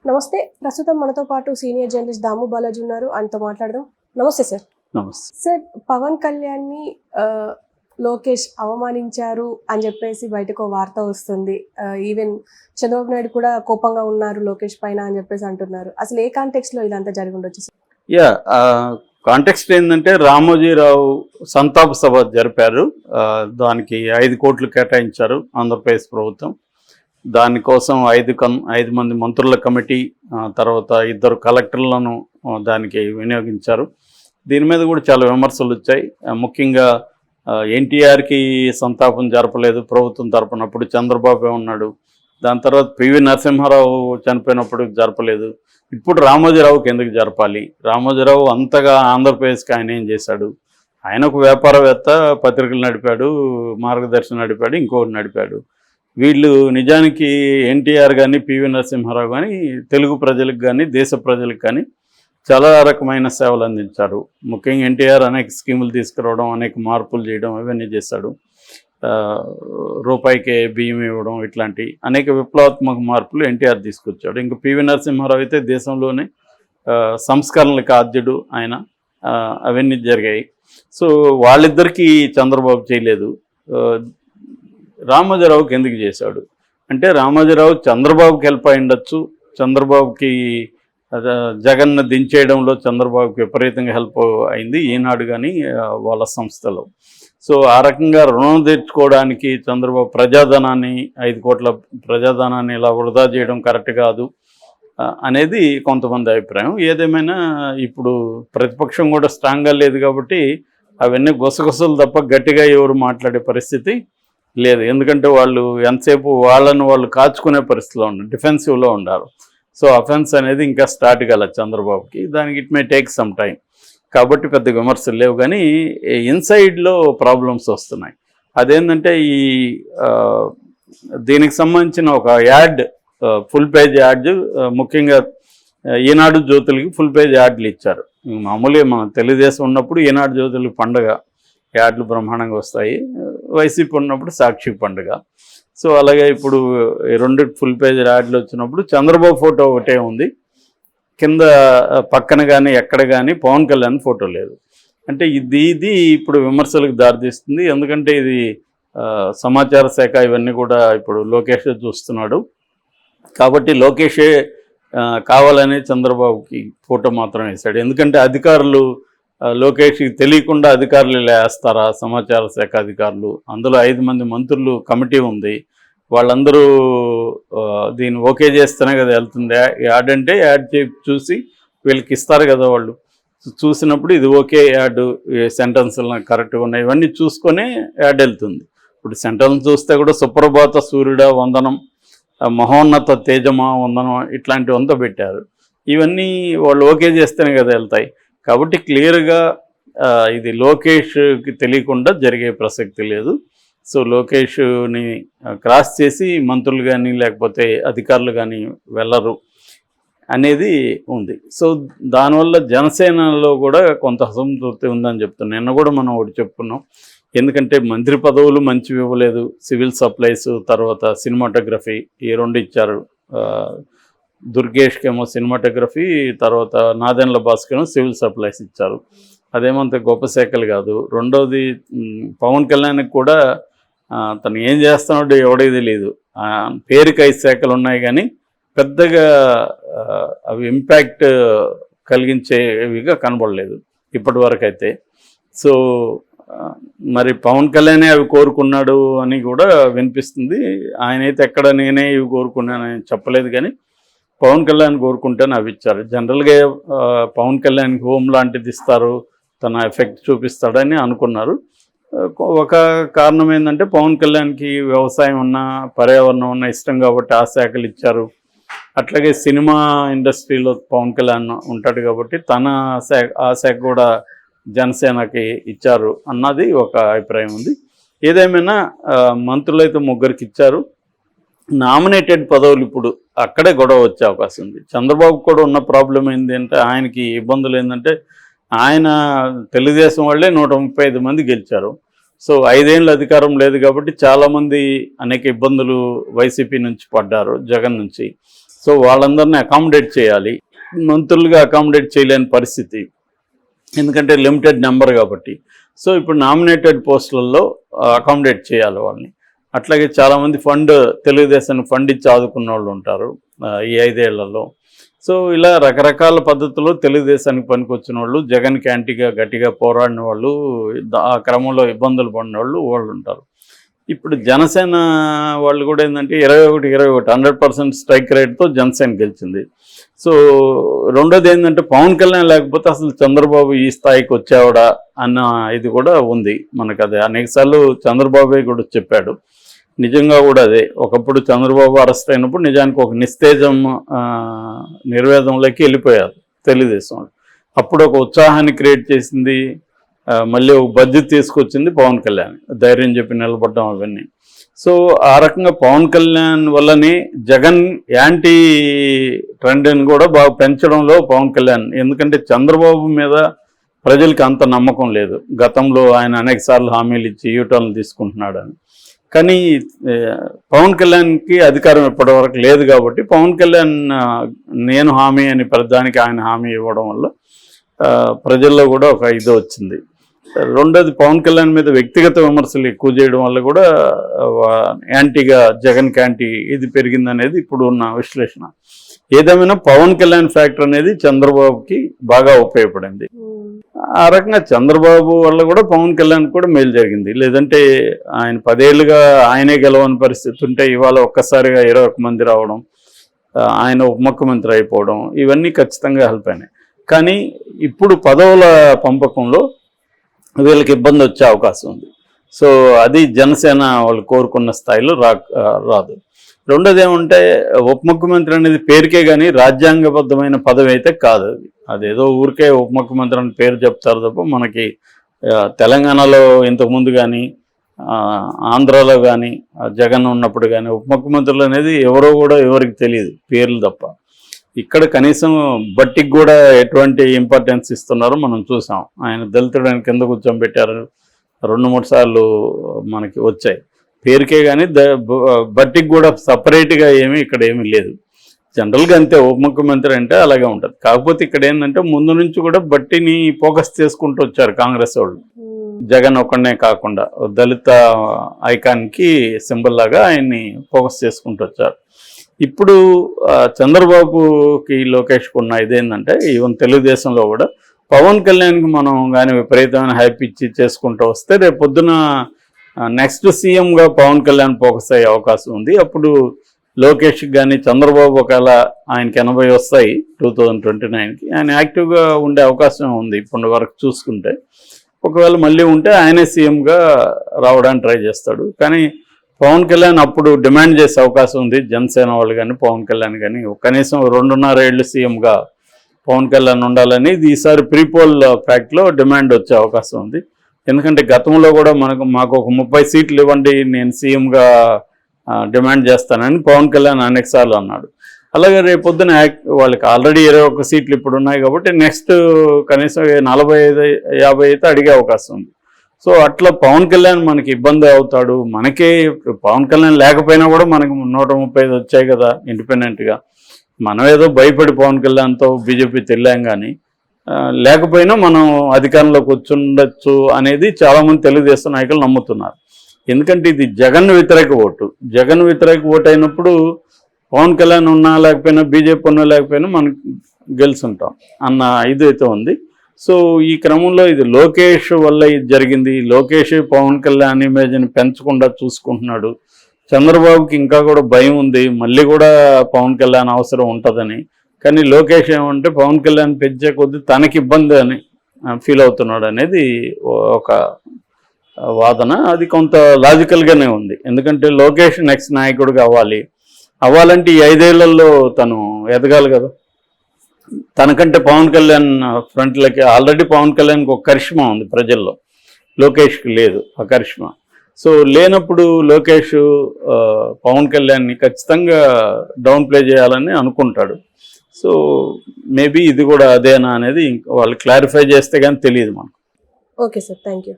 నమస్తే. ప్రస్తుతం మనతో పాటు సీనియర్ జర్నలిస్ట్ దాము బాలాజీ ఉన్నారు. ఆయనతో మాట్లాడదాం. నమస్తే సార్. నమస్తే సార్, పవన్ కళ్యాణ్ని లోకేష్ అవమానించారు అని చెప్పేసి బయటకు వార్త వస్తుంది. ఈవెన్ చంద్రబాబు నాయుడు కూడా కోపంగా ఉన్నారు లోకేష్ పైన అని చెప్పేసి అంటున్నారు. అసలు ఏ కాంటెక్స్ట్ లో ఇదంతా జరిగి ఉండొచ్చు సార్? కాంటెక్స్ట్ ఏంటంటే రామోజీరావు సంతాప సభ జరిపారు. దానికి 5 కోట్లు కేటాయించారు ఆంధ్రప్రదేశ్ ప్రభుత్వం. దానికోసం 5 మంది మంత్రుల కమిటీ, తర్వాత 2 కలెక్టర్లను దానికి వినియోగించారు. దీని మీద కూడా చాలా విమర్శలు వచ్చాయి. ముఖ్యంగా ఎన్టీఆర్కి సంతాపం జరపలేదు ప్రభుత్వం తరపున, అప్పుడు చంద్రబాబు ఉన్నాడు. దాని తర్వాత పివి నరసింహారావు చనిపోయినప్పుడు జరపలేదు. ఇప్పుడు రామోజీరావుకి ఎందుకు జరపాలి? రామోజీరావు అంతగా ఆంధ్రప్రదేశ్కి ఆయన ఏం చేశాడు? ఆయన ఒక వ్యాపారవేత్త, పత్రికలు నడిపాడు, మార్గదర్శనం నడిపాడు, ఇంకొకటి నడిపాడు. వీళ్ళు నిజానికి ఎన్టీఆర్ కానీ పివి నరసింహారావు కానీ తెలుగు ప్రజలకు కానీ దేశ ప్రజలకు కానీ చాలా రకమైన సేవలు అందించారు. ముఖ్యంగా ఎన్టీఆర్ అనేక స్కీములు తీసుకురావడం, అనేక మార్పులు చేయడం, ఇవన్నీ చేశాడు. రూపాయికే బియ్యం ఇవ్వడం, ఇట్లాంటి అనేక విప్లవాత్మక మార్పులు ఎన్టీఆర్ తీసుకొచ్చాడు. ఇంకా పివి నరసింహారావు అయితే దేశంలోనే సంస్కరణలకు ఆద్యుడు ఆయన. అవన్నీ జరిగాయి. సో వాళ్ళిద్దరికీ చంద్రబాబు చేయలేదు. రామోజీరావుకి ఎందుకు చేశాడు అంటే, రామోజీరావు చంద్రబాబుకి హెల్ప్ అయి ఉండొచ్చు. చంద్రబాబుకి జగన్ను దించేయడంలో చంద్రబాబుకి విపరీతంగా హెల్ప్ అయింది ఈనాడు కానీ వాళ్ళ సంస్థలో. సో ఆ రకంగా రుణం తెచ్చుకోవడానికి చంద్రబాబు ప్రజాధనాన్ని 5 కోట్ల ప్రజాధనాన్ని ఇలా వృధా చేయడం కరెక్ట్ కాదు అనేది కొంతమంది అభిప్రాయం. ఏదేమైనా ఇప్పుడు ప్రతిపక్షం కూడా స్ట్రాంగ్గా లేదు కాబట్టి అవన్నీ గుసగుసలు తప్ప గట్టిగా ఎవరు మాట్లాడే పరిస్థితి లేదు. ఎందుకంటే వాళ్ళు ఎంతసేపు వాళ్ళు కాచుకునే పరిస్థితిలో ఉన్నారు, డిఫెన్సివ్లో ఉండారు. సో అఫెన్స్ అనేది ఇంకా స్టార్ట్ కాలేదు చంద్రబాబుకి. దానికి it may take some time. కాబట్టి పెద్ద విమర్శలు లేవు, కానీ ఇన్సైడ్లో ప్రాబ్లమ్స్ వస్తున్నాయి. అదేంటంటే దీనికి సంబంధించిన ఒక యాడ్, ఫుల్ పేజ్ యాడ్, ముఖ్యంగా ఈనాడు జ్యోతులకి ఫుల్ పేజ్ యాడ్లు ఇచ్చారు. మామూలుగా మన తెలుగుదేశం ఉన్నప్పుడు ఈనాడు జ్యోతులకి పండుగ, యాడ్లు బ్రహ్మాండంగా వస్తాయి. వైసీపీ ఉన్నప్పుడు సాక్షి పండుగ. సో అలాగే ఇప్పుడు 2 ఫుల్ పేజ్ యాడ్లు వచ్చినప్పుడు చంద్రబాబు ఫోటో ఒకటే ఉంది, కింద పక్కన కానీ ఎక్కడ కానీ పవన్ కళ్యాణ్ ఫోటో లేదు. అంటే ఇది ఇప్పుడు విమర్శలకు దారితీస్తుంది. ఎందుకంటే ఇది సమాచార శాఖ ఇవన్నీ కూడా ఇప్పుడు లోకేష్ చూస్తున్నాడు కాబట్టి లోకేషే కావాలని చంద్రబాబుకి ఫోటో మాత్రం వేశాడు. ఎందుకంటే అధికారులు లోకేష్కి తెలియకుండా అధికారులు ఇలా వేస్తారా? సమాచార శాఖ అధికారులు, అందులో 5 మంది మంత్రులు కమిటీ ఉంది, వాళ్ళందరూ దీన్ని ఓకే చేస్తేనే కదా వెళ్తుంది. యాడ్ అంటే యాడ్ చూసి వీళ్ళకి ఇస్తారు కదా, వాళ్ళు చూసినప్పుడు ఇది ఓకే యాడ్, సెంటెన్స్లు కరెక్ట్గా ఉన్నాయి, ఇవన్నీ చూసుకొని యాడ్ వెళ్తుంది. ఇప్పుడు సెంటెన్స్ చూస్తే కూడా సుప్రభాత సూర్యుడ వందనం, మహోన్నత తేజమా వందనం, ఇట్లాంటివంతా పెట్టారు. ఇవన్నీ వాళ్ళు ఓకే చేస్తేనే కదా వెళ్తాయి. కాబట్టి క్లియర్గా ఇది లోకేష్కి తెలియకుండా జరిగే ప్రసక్తి లేదు. సో లోకేష్ని క్రాస్ చేసి మంత్రులు కానీ లేకపోతే అధికారులు కానీ వెళ్ళరు అనేది ఉంది. సో దానివల్ల జనసేనలో కూడా కొంత అసంతృప్తి ఉందని చెప్తున్నాను. నిన్న కూడా మనం ఒకటి చెప్పుకున్నాం. ఎందుకంటే మంత్రి పదవులు మంచివి ఇవ్వలేదు, సివిల్ సప్లైస్, తర్వాత సినిమాటోగ్రఫీ, ఈ 2 ఇచ్చారు. దుర్గేష్కి ఏమో సినిమాటోగ్రఫీ, తర్వాత నాదెండ్ల భాస్కర్ సివిల్ సప్లైస్ ఇచ్చారు. అదేమంత గొప్ప శాఖలు కాదు. రెండోది పవన్ కళ్యాణ్కి కూడా తను ఏం చేస్తున్నాడో ఎవడికి తెలియదు. పేరుకి 5 శాఖలు ఉన్నాయి కానీ పెద్దగా అవి ఇంపాక్ట్ కలిగించేవిగా కనబడలేదు ఇప్పటి వరకు అయితే. సో మరి పవన్ కళ్యాణే అవి కోరుకున్నాడు అని కూడా వినిపిస్తుంది. ఆయనైతే ఎక్కడ నేనే ఇవి కోరుకున్నానని చెప్పలేదు, కానీ పవన్ కళ్యాణ్ కోరుకుంటేనే అవి ఇచ్చారు. జనరల్గా పవన్ కళ్యాణ్కి హోమ్ లాంటిది ఇస్తారు, తన ఎఫెక్ట్ చూపిస్తాడని అనుకున్నారు. ఒక కారణం ఏంటంటే పవన్ కళ్యాణ్కి వ్యవసాయం ఉన్నా పర్యావరణం ఉన్నా ఇష్టం కాబట్టి ఆ శాఖలు ఇచ్చారు. అట్లాగే సినిమా ఇండస్ట్రీలో పవన్ కళ్యాణ్ ఉంటాడు కాబట్టి ఆ శాఖ కూడా జనసేనకి ఇచ్చారు అన్నది ఒక అభిప్రాయం ఉంది. ఏదేమైనా మంత్రులు అయితే 3కి ఇచ్చారు. నామినేటెడ్ పదవులు ఇప్పుడు అక్కడే గొడవ వచ్చే అవకాశం ఉంది. చంద్రబాబు కూడా ఉన్న ప్రాబ్లం ఏంటంటే, ఆయనకి ఇబ్బందులు ఏంటంటే, ఆయన తెలుగుదేశం వాళ్ళే 135 మంది గెలిచారు. సో 5 ఏళ్ళు అధికారం లేదు కాబట్టి చాలామంది అనేక ఇబ్బందులు వైసీపీ నుంచి పడ్డారు, జగన్ నుంచి. సో వాళ్ళందరినీ అకామిడేట్ చేయాలి. మంత్రులుగా అకామిడేట్ చేయలేని పరిస్థితి, ఎందుకంటే లిమిటెడ్ నెంబర్ కాబట్టి. సో ఇప్పుడు నామినేటెడ్ పోస్టులలో అకామిడేట్ చేయాలి వాళ్ళని. అట్లాగే చాలామంది తెలుగుదేశానికి ఫండ్ ఇచ్చి ఆదుకున్న వాళ్ళు ఉంటారు ఈ 5 ఏళ్లలో. సో ఇలా రకరకాల పద్ధతుల్లో తెలుగుదేశానికి పనికొచ్చిన వాళ్ళు, జగన్కి యాంటీగా గట్టిగా పోరాడిన వాళ్ళు, ఆ క్రమంలో ఇబ్బందులు పడిన వాళ్ళు ఉంటారు. ఇప్పుడు జనసేన వాళ్ళు కూడా ఏంటంటే 21 100% స్ట్రైక్ రేట్తో జనసేన గెలిచింది. సో రెండోది ఏంటంటే పవన్ కళ్యాణ్ లేకపోతే అసలు చంద్రబాబు ఈ స్థాయికి వచ్చేవాడా అన్న ఇది కూడా ఉంది మనకు. అది అనేకసార్లు చంద్రబాబే కూడా చెప్పాడు. నిజంగా కూడా అదే. ఒకప్పుడు చంద్రబాబు అరెస్ట్ అయినప్పుడు నిజానికి ఒక నిస్తేజం నిర్వేదంలోకి వెళ్ళిపోయారు తెలుగుదేశం. అప్పుడు ఒక ఉత్సాహాన్ని క్రియేట్ చేసింది, మళ్ళీ ఒక బడ్జెట్ తీసుకొచ్చింది పవన్ కళ్యాణ్, ధైర్యం చెప్పి నిలబడ్డం అవన్నీ. సో ఆ రకంగా పవన్ కళ్యాణ్ వల్లనే జగన్ యాంటీ ట్రెండ్ని కూడా బాగా పెంచడంలో పవన్ కళ్యాణ్. ఎందుకంటే చంద్రబాబు మీద ప్రజలకి అంత నమ్మకం లేదు. గతంలో ఆయన అనేక సార్లు హామీలు ఇచ్చి యూటర్న్లు తీసుకుంటున్నాడని. కానీ పవన్ కళ్యాణ్కి అధికారం ఇప్పటివరకు లేదు కాబట్టి పవన్ కళ్యాణ్ నేను హామీ అని ప్రధానికి ఆయన హామీ ఇవ్వడం వల్ల ప్రజల్లో కూడా ఒక ఇది వచ్చింది. రెండోది పవన్ కళ్యాణ్ మీద వ్యక్తిగత విమర్శలు ఎక్కువ చేయడం వల్ల కూడా యాంటీగా జగన్కి యాంటీ ఇది పెరిగిందనేది ఇప్పుడు ఉన్న విశ్లేషణ. ఏదేమైనా పవన్ కళ్యాణ్ ఫ్యాక్టర్ అనేది చంద్రబాబుకి బాగా ఉపయోగపడింది. ఆ రకంగా చంద్రబాబు వల్ల కూడా పవన్ కళ్యాణ్ కూడా మేలు జరిగింది. లేదంటే ఆయన 10 ఏళ్ళుగా ఆయనే గెలవని పరిస్థితి ఉంటే ఇవాళ ఒక్కసారిగా 21 మంది రావడం, ఆయన ఉప ముఖ్యమంత్రి అయిపోవడం, ఇవన్నీ ఖచ్చితంగా హెల్ప్ అయినాయి. కానీ ఇప్పుడు పదవుల పంపకంలో వీళ్ళకి ఇబ్బంది వచ్చే అవకాశం ఉంది. సో అది జనసేన వాళ్ళు కోరుకున్న స్థాయిలో రాదు. రెండోది ఏమంటే ఉప ముఖ్యమంత్రి అనేది పేరుకే కానీ రాజ్యాంగబద్ధమైన పదవి అయితే కాదు. అదేదో ఊరికే ఉప ముఖ్యమంత్రి అని పేరు చెప్తారు తప్ప మనకి తెలంగాణలో ఇంతకుముందు కానీ ఆంధ్రాలో కానీ జగన్ ఉన్నప్పుడు కానీ ఉప ముఖ్యమంత్రులు అనేది ఎవరో కూడా ఎవరికి తెలియదు, పేర్లు తప్ప. ఇక్కడ కనీసం బట్టికి కూడా ఎటువంటి ఇంపార్టెన్స్ ఇస్తున్నారో మనం చూసాం. ఆయన దళితుడని కింద కూర్చోబెట్టారు, 2-3 సార్లు మనకి వచ్చాయి. పేరుకే కానీ బట్టికి కూడా సపరేట్గా ఇక్కడ ఏమీ లేదు. జనరల్గా అంతే, ఉప ముఖ్యమంత్రి అంటే అలాగే ఉంటుంది. కాకపోతే ఇక్కడ ఏంటంటే ముందు నుంచి కూడా బట్టిని ఫోకస్ చేసుకుంటూ వచ్చారు కాంగ్రెస్ వాళ్ళు. జగన్ ఒక్కడనే కాకుండా దళిత ఐకాన్కి సింబల్ లాగా ఆయన్ని ఫోకస్ చేసుకుంటూ వచ్చారు. ఇప్పుడు చంద్రబాబుకి లోకేష్కి ఉన్న ఇదేంటంటే ఈవెన్ తెలుగుదేశంలో కూడా పవన్ కళ్యాణ్కి మనం కానీ విపరీతమైన హైప్ ఇచ్చి చేసుకుంటూ వస్తే రేపు పొద్దున నెక్స్ట్ సీఎంగా పవన్ కళ్యాణ్ ఫోకస్ అయ్యే అవకాశం ఉంది. అప్పుడు లోకేష్కి కానీ చంద్రబాబు ఒకవేళ ఆయనకి 80 వస్తాయి 2029కి, ఆయన యాక్టివ్గా ఉండే అవకాశం ఉంది ఇప్పటి వరకు చూసుకుంటే. ఒకవేళ మళ్ళీ ఉంటే ఆయనే సీఎంగా రావడానికి ట్రై చేస్తాడు. కానీ పవన్ కళ్యాణ్ అప్పుడు డిమాండ్ చేసే అవకాశం ఉంది. జనసేన వాళ్ళు కానీ పవన్ కళ్యాణ్ కానీ కనీసం 2.5 ఏళ్ళు సీఎంగా పవన్ కళ్యాణ్ ఉండాలని ఈసారి ప్రీపోల్ ఫ్యాక్ట్లో డిమాండ్ వచ్చే అవకాశం ఉంది. ఎందుకంటే గతంలో కూడా మాకు ఒక 30 సీట్లు ఇవ్వండి, నేను సీఎంగా డిమాండ్ చేస్తానని పవన్ కళ్యాణ్ అనేక సార్లు అన్నాడు. అలాగే రేపొద్దున వాళ్ళకి ఆల్రెడీ 21 సీట్లు ఇప్పుడు ఉన్నాయి కాబట్టి నెక్స్ట్ కనీసం 45-50 అయితే అడిగే అవకాశం ఉంది. సో అట్లా పవన్ కళ్యాణ్ మనకి ఇబ్బంది అవుతాడు. మనకే పవన్ కళ్యాణ్ లేకపోయినా కూడా మనకు 135 వచ్చాయి కదా ఇండిపెండెంట్గా. మనం ఏదో భయపడి పవన్ కళ్యాణ్తో బీజేపీ తెల్లాం కానీ లేకపోయినా మనం అధికారంలోకి వచ్చుండొచ్చు అనేది చాలామంది తెలుగుదేశం నాయకులు నమ్ముతున్నారు. ఎందుకంటే ఇది జగన్ వ్యతిరేక ఓటు. జగన్ వ్యతిరేక ఓటు అయినప్పుడు పవన్ కళ్యాణ్ ఉన్నా లేకపోయినా బీజేపీ ఉన్నా లేకపోయినా మనం గెలుచుంటాం అన్న ఇదైతే ఉంది. సో ఈ క్రమంలో ఇది లోకేష్ వల్ల ఇది జరిగింది. లోకేష్ పవన్ కళ్యాణ్ ఇమేజ్ని పెంచకుండా చూసుకుంటున్నాడు. చంద్రబాబుకి ఇంకా కూడా భయం ఉంది, మళ్ళీ కూడా పవన్ కళ్యాణ్ అవసరం ఉంటుందని. కానీ లోకేష్ ఏమంటే పవన్ కళ్యాణ్ పెంచే కొద్దీ తనకి ఇబ్బంది అని ఫీల్ అవుతున్నాడు అనేది ఒక వాదన. అది కొంత లాజికల్గానే ఉంది. ఎందుకంటే లోకేష్ నెక్స్ట్ నాయకుడిగా అవ్వాలంటే ఈ 5 ఏళ్లలో తను ఎదగాలి కదా. తనకంటే పవన్ కళ్యాణ్ ఫ్రంట్లకి ఆల్రెడీ పవన్ కళ్యాణ్కి ఒక కరిష్మా ఉంది ప్రజల్లో, లోకేష్కి లేదు ఆ కరిష్మా. సో లేనప్పుడు లోకేష్ పవన్ కళ్యాణ్ని ఖచ్చితంగా డౌన్ ప్లే చేయాలని అనుకుంటాడు. సో మేబీ ఇది కూడా అదేనా అనేది వాళ్ళు క్లారిఫై చేస్తే కానీ తెలియదు మనకు. Okay sir, thank you.